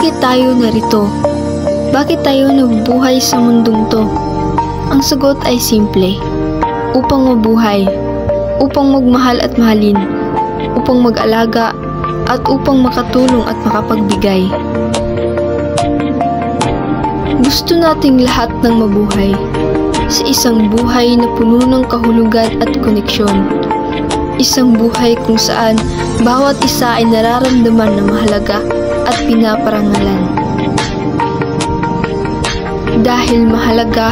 Bakit tayo narito? Bakit tayo nabubuhay sa mundong to? Ang sagot ay simple. Upang mabuhay, upang magmahal at mahalin, upang mag-alaga, at upang makatulong at makapagbigay. Gusto nating lahat ng mabuhay sa isang buhay na puno ng kahulugan at koneksyon. Isang buhay kung saan bawat isa ay nararamdaman na mahalaga at pinaparangalan. Dahil mahalaga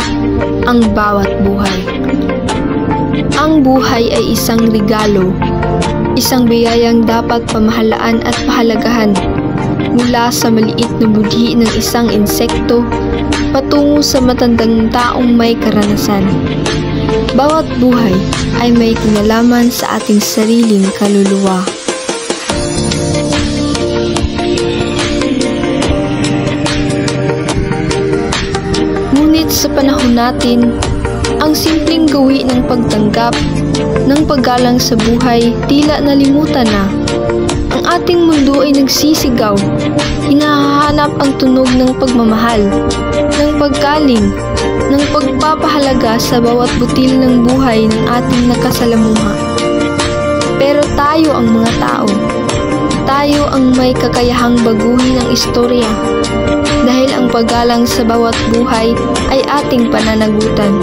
ang bawat buhay. Ang buhay ay isang regalo, isang biyayang dapat pamahalaan at pahalagahan mula sa maliit na budhi ng isang insekto patungo sa matandang taong may karanasan. Bawat buhay ay may kinalaman sa ating sariling kaluluwa. Ngunit sa panahon natin, ang simpleng gawi ng pagtanggap, ng paggalang sa buhay, tila nalimutan na. Ang ating mundo ay nagsisigaw, hinahanap ang tunog ng pagmamahal, ng paggaling, ng pagpapahalaga sa bawat butil ng buhay ng ating nakasalamuha. Pero tayo ang mga tao. Tayo ang may kakayahang baguhin ang istorya. Dahil ang paggalang sa bawat buhay ay ating pananagutan.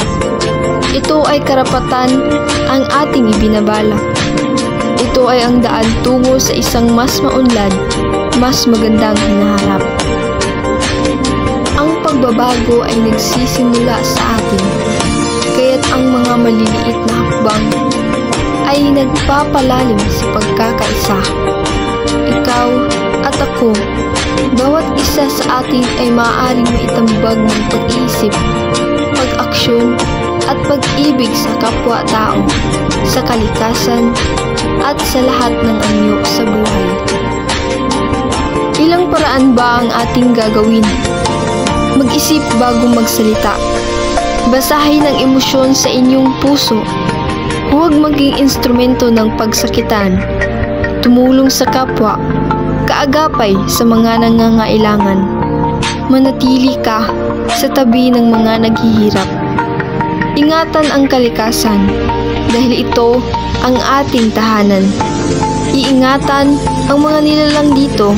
Ito ay karapatan ang ating ibinabalak. Ito ay ang daan tungo sa isang mas maunlad, mas magandang hinaharap. Ang pagbabago ay nagsisimula sa atin, kaya't ang mga maliliit na hakbang ay nagpapalalim sa pagkakaisa. Ikaw at ako, bawat isa sa atin ay maaaring maitambag ng pag-iisip, pag-aksyon, at pag-ibig sa kapwa-tao, sa kalikasan, at sa lahat ng anyo sa buhay. Ilang paraan ba ang ating gagawin? Mag-isip bago magsalita. Basahin ang emosyon sa inyong puso. Huwag maging instrumento ng pagsakitan. Tumulong sa kapwa. Kaagapay sa mga nangangailangan. Manatili ka sa tabi ng mga naghihirap. Ingatan ang kalikasan dahil ito ang ating tahanan. Iingatan ang mga nilalang dito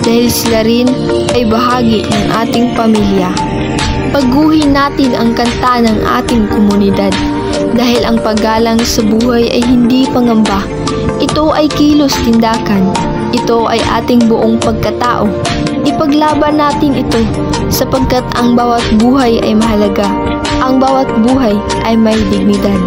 dahil sila rin ay bahagi ng ating pamilya. Paguhin natin ang kanta ng ating komunidad dahil ang paggalang sa buhay ay hindi pangamba. Ito ay kilos tindakan. Ito ay ating buong pagkatao. Ipaglaban natin ito sapagkat ang bawat buhay ay mahalaga. Ang bawat buhay ay may dignidad.